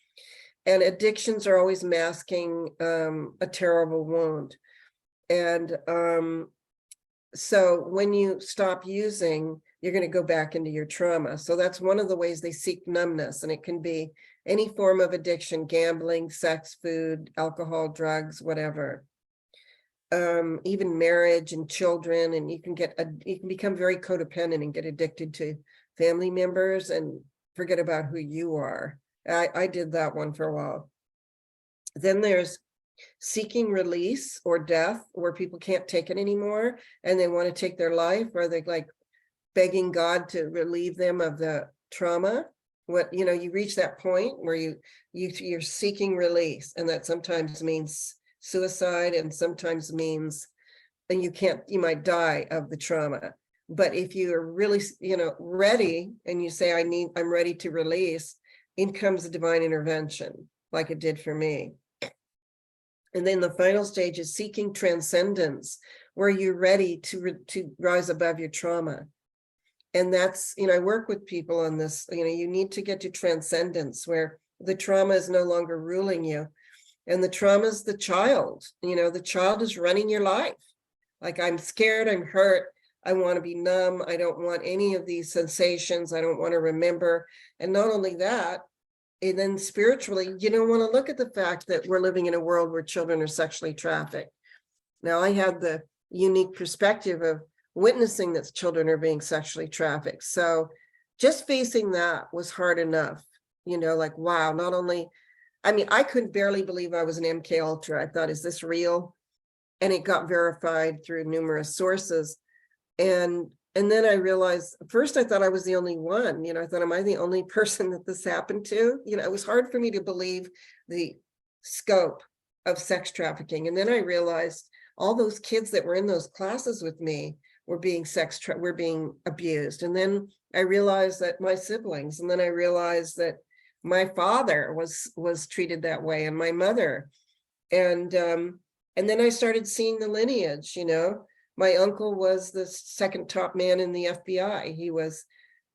And addictions are always masking a terrible wound. And so when you stop using, you're going to go back into your trauma. So that's one of the ways they seek numbness. And it can be any form of addiction: gambling, sex, food, alcohol, drugs, whatever. Even marriage and children. And you can become very codependent and get addicted to family members and forget about who you are. I did that one for a while. Then there's seeking release or death, where people can't take it anymore and they want to take their life, or they're like begging God to relieve them of the trauma. You reach that point where you're seeking release, and that sometimes means suicide, and sometimes means, and you might die of the trauma. But if you are really, ready, and you say, I'm ready to release, in comes a divine intervention, like it did for me. And then the final stage is seeking transcendence, where you're ready to rise above your trauma. And that's, I work with people on this, you need to get to transcendence, where the trauma is no longer ruling you. And the trauma is the child, the child is running your life. Like, I'm scared, I'm hurt, I want to be numb, I don't want any of these sensations, I don't want to remember. And not only that, and then spiritually, you don't want to look at the fact that we're living in a world where children are sexually trafficked. Now, I had the unique perspective of witnessing that children are being sexually trafficked. So just facing that was hard enough, like, wow, not only, I could barely believe I was an MK Ultra. I thought, is this real? And it got verified through numerous sources. And then I realized, first I thought I was the only one, I thought, am I the only person that this happened to? It was hard for me to believe the scope of sex trafficking. And then I realized all those kids that were in those classes with me were being were being abused. And then I realized that my siblings, and then I realized that my father was treated that way, and my mother. And then I started seeing the lineage, My uncle was the second top man in the FBI. He was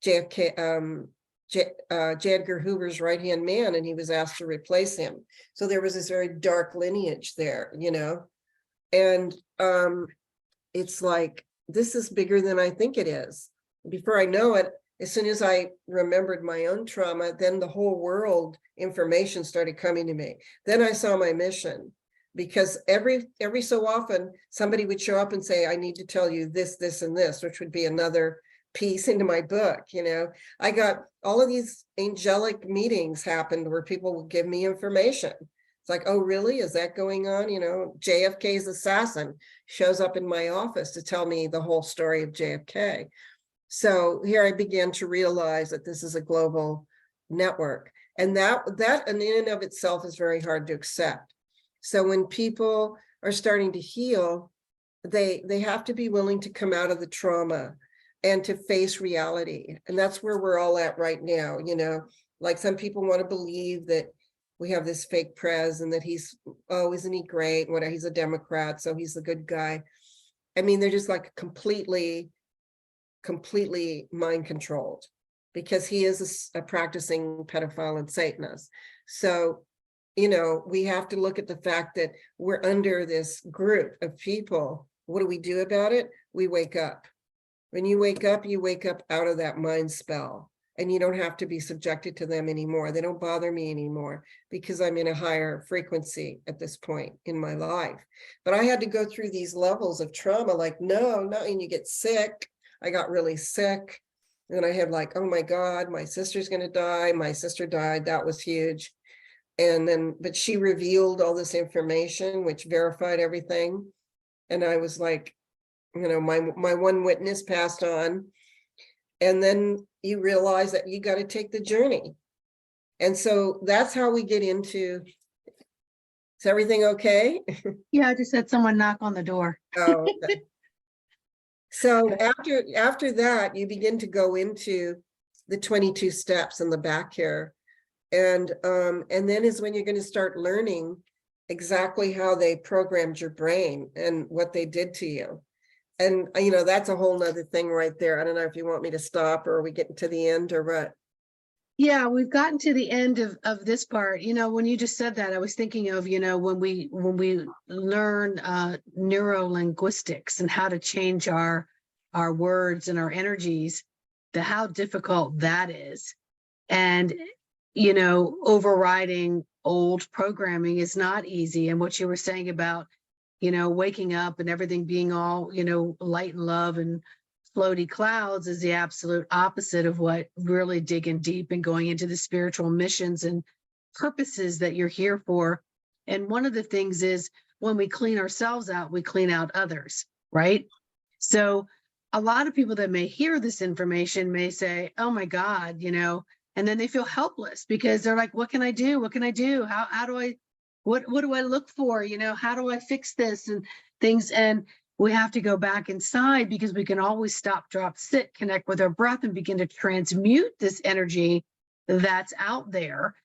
J. Edgar Hoover's right-hand man, and he was asked to replace him. So there was this very dark lineage there, And it's like, this is bigger than I think it is. Before I know it, as soon as I remembered my own trauma, then the whole world information started coming to me. Then I saw my mission. Because every so often somebody would show up and say, I need to tell you this, this, and this, which would be another piece into my book. I got all of these angelic meetings happened where people would give me information. It's like, oh, really? Is that going on? JFK's assassin shows up in my office to tell me the whole story of JFK. So here I began to realize that this is a global network. And that in and of itself is very hard to accept. So when people are starting to heal, they have to be willing to come out of the trauma and to face reality. And that's where we're all at right now. Like, some people want to believe that we have this fake pres and that isn't he great? He's a Democrat, so he's the good guy. They're just like completely mind controlled, because he is a practicing pedophile and Satanist. So we have to look at the fact that we're under this group of people. What do we do about it? We wake up. When you wake up out of that mind spell, and you don't have to be subjected to them anymore. They don't bother me anymore, because I'm in a higher frequency at this point in my life. But I had to go through these levels of trauma, like, no, and you get sick. I got really sick. And I had like, oh my God, my sister's going to die. My sister died. That was huge. And then, but she revealed all this information, which verified everything. And I was like, my one witness passed on. And then you realize that you got to take the journey. And so that's how we get into, is everything okay? Yeah, I just had someone knock on the door. Oh, okay. So after that, you begin to go into the 22 steps in the back here. And then is when you're going to start learning exactly how they programmed your brain and what they did to you. And, that's a whole nother thing right there. I don't know if you want me to stop, or are we getting to the end, or what? Yeah, we've gotten to the end of this part. When you just said that, I was thinking of, when we learn neurolinguistics and how to change our words and our energies, how difficult that is. And, overriding old programming is not easy. And what you were saying about, waking up and everything being all, light and love and floaty clouds is the absolute opposite of what really digging deep and going into the spiritual missions and purposes that you're here for. And one of the things is, when we clean ourselves out, we clean out others, right? So a lot of people that may hear this information may say, oh my God, and then they feel helpless because they're like, what can I do? What can I do? How do I, what do I look for? How do I fix this and things? And we have to go back inside, because we can always stop, drop, sit, connect with our breath, and begin to transmute this energy that's out there,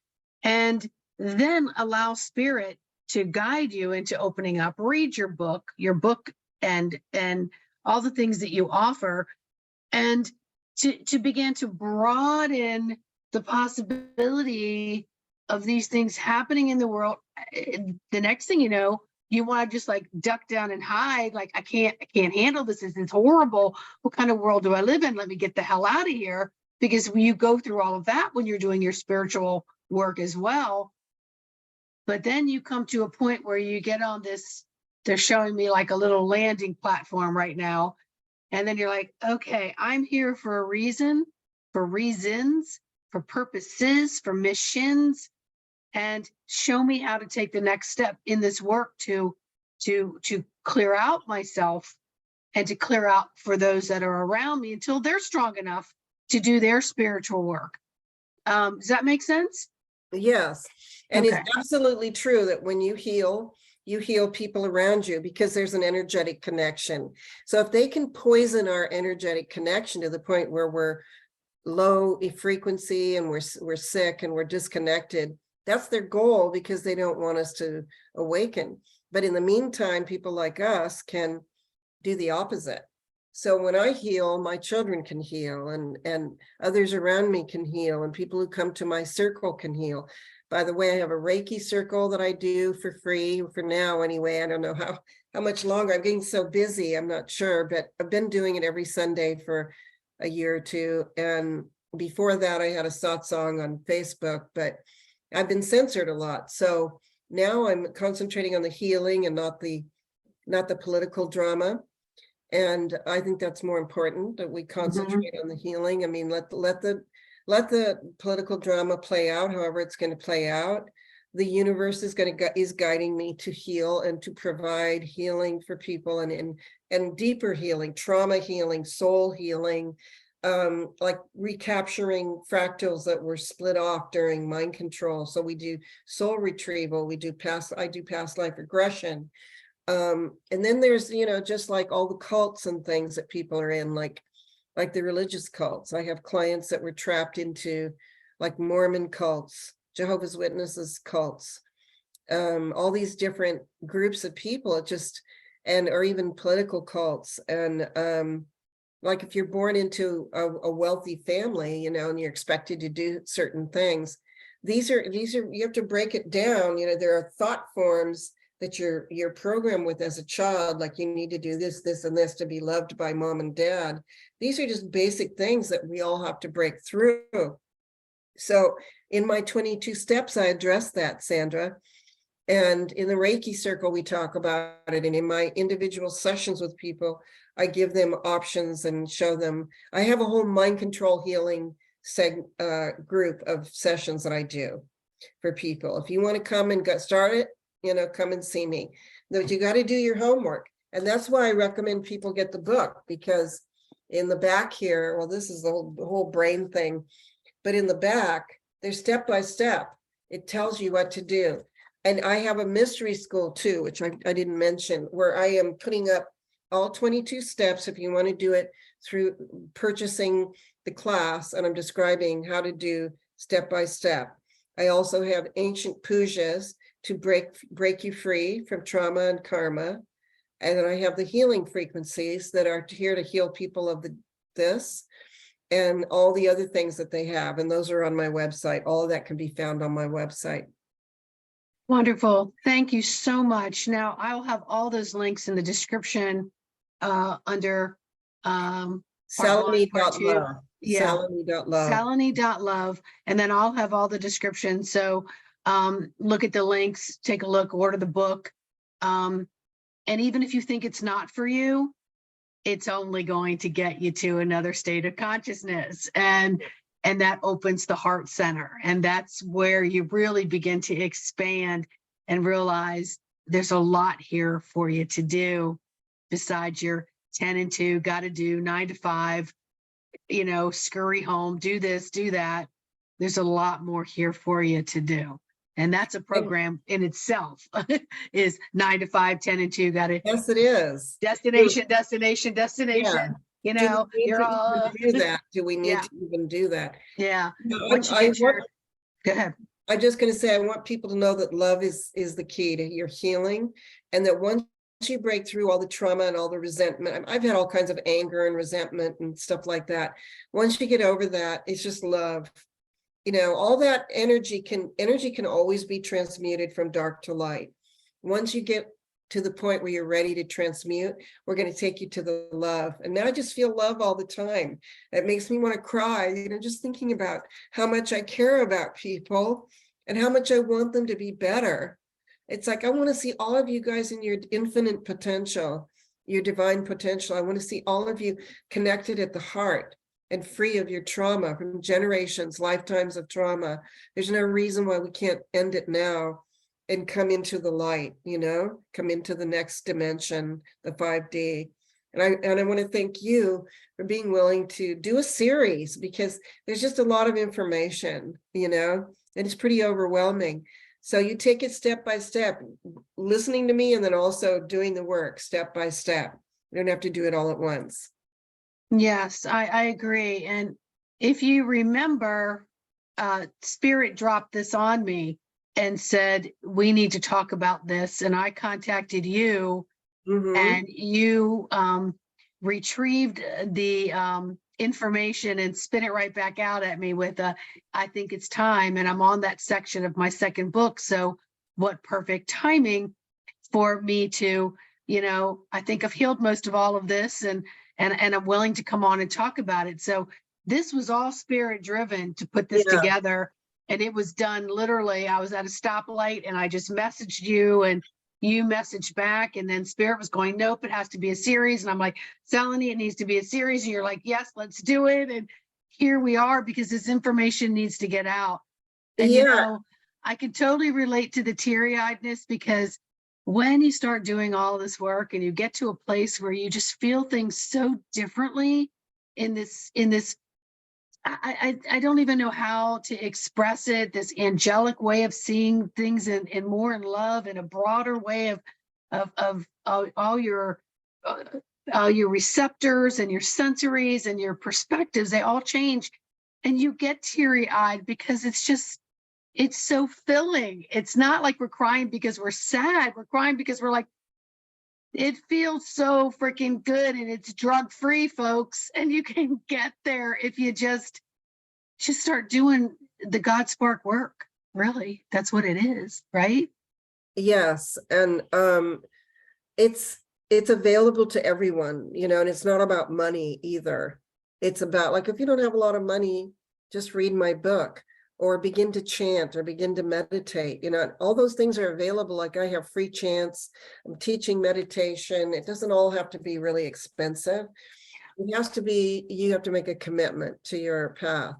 and then allow spirit to guide you into opening up. Read your book, and all the things that you offer, and to begin to broaden the possibility of these things happening in the world. The next thing you know, you want to just like duck down and hide, like I can't handle this. This is horrible. What kind of world do I live in? Let me get the hell out of here. Because you go through all of that when you're doing your spiritual work as well. But then you come to a point where you get on this, they're showing me like a little landing platform right now. And then you're like, okay, I'm here for a reason, for reasons, for purposes, for missions, and show me how to take the next step in this work to clear out myself and to clear out for those that are around me until they're strong enough to do their spiritual work. Does that make sense? Yes. And Okay. it's absolutely true that when you heal people around you, because there's an energetic connection. So if they can poison our energetic connection to the point where we're low frequency and we're sick and we're disconnected, that's their goal, because they don't want us to awaken. But in the meantime, people like us can do the opposite. So when I heal, my children can heal, and others around me can heal, and people who come to my circle can heal. By the way, I have a Reiki circle that I do for free for now anyway. I don't know how much longer. I'm getting so busy, I'm not sure, but I've been doing it every Sunday for a year or two. And before that, I had a satsang on Facebook, but I've been censored a lot. So now I'm concentrating on the healing and not the political drama. And I think that's more important, that we concentrate on the healing. I mean, let the political drama play out however it's going to play out. The universe is guiding me to heal and to provide healing for people, and deeper healing, trauma healing, soul healing, like recapturing fractals that were split off during mind control. So we do soul retrieval, I do past life regression. And then there's, just like all the cults and things that people are in, like the religious cults. I have clients that were trapped into like Mormon cults, Jehovah's Witnesses cults, all these different groups of people, or even political cults. And like if you're born into a wealthy family, and you're expected to do certain things, these are you have to break it down. There are thought forms that you're programmed with as a child, like you need to do this, this, and this to be loved by mom and dad. These are just basic things that we all have to break through. So in my 22 steps, I address that, Sandra. And in the Reiki circle, we talk about it. And in my individual sessions with people, I give them options and show them. I have a whole mind control healing group of sessions that I do for people. If you want to come and get started, come and see me. But you got to do your homework. And that's why I recommend people get the book, because in the back here, well, this is the whole brain thing, but in the back, there's step by step. It tells you what to do. And I have a mystery school too, which I didn't mention, where I am putting up all 22 steps if you want to do it through purchasing the class. And I'm describing how to do step by step. I also have ancient pujas to break you free from trauma and karma. And then I have the healing frequencies that are here to heal people of this and all the other things that they have. And those are on my website. All of that can be found on my website. Wonderful. Thank you so much. Now I'll have all those links in the description under part 1, part 2. Salini.love. Yeah. Salini.love. Salini.love. And then I'll have all the descriptions. So look at the links, take a look, order the book. And even if you think it's not for you, it's only going to get you to another state of consciousness. And that opens the heart center. And that's where you really begin to expand and realize there's a lot here for you to do besides your 10 and 2, got to do 9 to 5, scurry home, do this, do that. There's a lot more here for you to do. And that's a program in itself is 9 to 5, 10 and 2, got to. Yes, it is. Destination. Yeah. You're all. Do that. Do we need to even do that? Yeah. Go ahead. I'm just going to say, I want people to know that love is the key to your healing. And that once you break through all the trauma and all the resentment, I've had all kinds of anger and resentment and stuff like that. Once you get over that, it's just love. All that energy can always be transmuted from dark to light. Once you get to the point where you're ready to transmute, we're going to take you to the love. And now I just feel love all the time. It makes me want to cry, just thinking about how much I care about people and how much I want them to be better. It's like, I want to see all of you guys in your infinite potential, your divine potential. I want to see all of you connected at the heart and free of your trauma from generations, lifetimes of trauma. There's no reason why we can't end it now and come into the light, come into the next dimension, the 5D. And I want to thank you for being willing to do a series, because there's just a lot of information, and it's pretty overwhelming. So you take it step by step, listening to me, and then also doing the work step by step. You don't have to do it all at once. Yes, I agree. And if you remember, Spirit dropped this on me and said, we need to talk about this. And I contacted you, and you retrieved the information and spit it right back out at me with I think it's time. And I'm on that section of my second book. So what perfect timing for me to, I think I've healed most of all of this, and I'm willing to come on and talk about it. So this was all Spirit driven to put this together. And it was done literally. I was at a stoplight and I just messaged you and you messaged back, and then Spirit was going, nope, it has to be a series. And I'm like, Salini, it needs to be a series. And you're like, yes, let's do it. And here we are, because this information needs to get out. And I can totally relate to the teary-eyedness, because when you start doing all this work and you get to a place where you just feel things so differently in this, I don't even know how to express it, this angelic way of seeing things in more in love, in a broader way of all your receptors and your sensories and your perspectives, they all change, and you get teary-eyed because it's so filling. It's not like we're crying because we're sad. We're crying because we're like, it feels so freaking good, and it's drug-free, folks. And you can get there if you just start doing the God spark work. Really, that's what it is, right? Yes, and it's available to everyone, and it's not about money either. It's about, like, if you don't have a lot of money, just read my book, or begin to chant, or begin to meditate. All those things are available. Like, I have free chants, I'm teaching meditation. It doesn't all have to be really expensive. It has to be, you have to make a commitment to your path.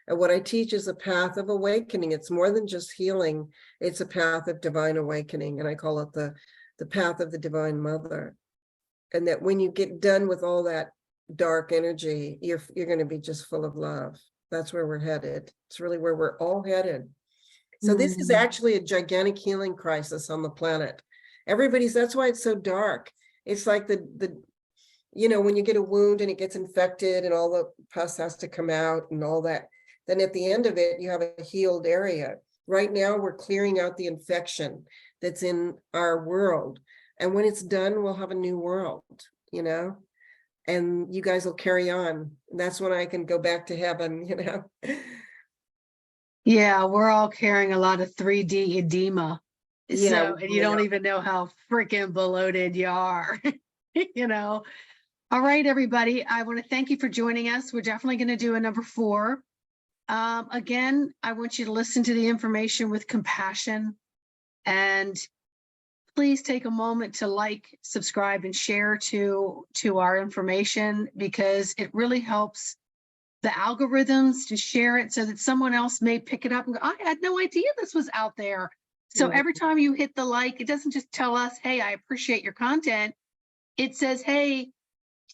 And what I teach is a path of awakening. It's more than just healing. It's a path of divine awakening. And I call it the path of the Divine Mother. And that when you get done with all that dark energy, you're going to be just full of love. That's where we're headed. It's really where we're all headed. So this is actually a gigantic healing crisis on the planet. That's why it's so dark. It's like the when you get a wound and it gets infected and all the pus has to come out and all that, then at the end of it, you have a healed area. Right now, we're clearing out the infection that's in our world. And when it's done, we'll have a new world, you know, and you guys will carry on. And that's when I can go back to heaven, you know. Yeah, we're all carrying a lot of 3D edema. Yeah, So, we and you really don't are. even know how freaking bloated you are, you know. All right, everybody. I want to thank you for joining us. We're definitely going to do a number 4. Again, I want you to listen to the information with compassion, and please take a moment to like, subscribe, and share to our information, because it really helps the algorithms to share it so that someone else may pick it up and go, I had no idea this was out there. So Yeah. every time you hit the like, it doesn't just tell us, hey, I appreciate your content. It says, hey,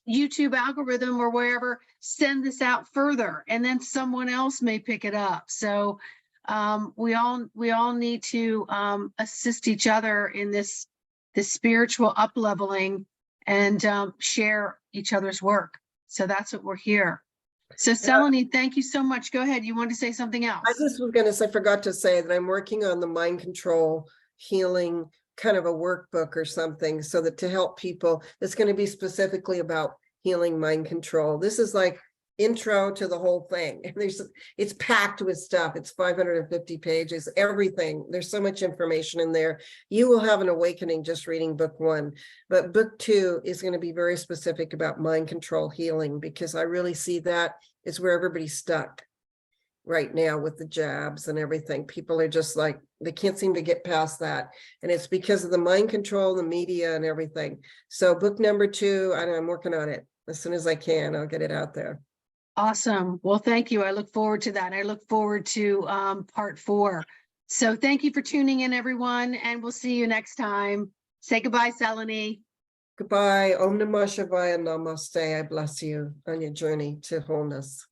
YouTube algorithm or wherever, send this out further, and then someone else may pick it up. So we all need to assist each other in this spiritual up leveling, and share each other's work. So that's what we're here. So Salini, thank you so much. Go ahead. You want to say something else? I just was going to say, forgot to say that I'm working on the mind control healing kind of a workbook or something, so that to help people, it's going to be specifically about healing mind control. This is like intro to the whole thing. It's packed with stuff. It's 550 pages, everything. There's so much information in there. You will have an awakening just reading book 1, but book 2 is going to be very specific about mind control healing, because I really see that is where everybody's stuck right now with the jabs and everything. People are just like, they can't seem to get past that. And it's because of the mind control, the media and everything. So book number 2, I'm working on it. As soon as I can, I'll get it out there. Awesome. Well, thank you. I look forward to that. I look forward to part 4. So thank you for tuning in, everyone, and we'll see you next time. Say goodbye, Salini. Goodbye. Om Namah Shivaya. Namaste. I bless you on your journey to wholeness.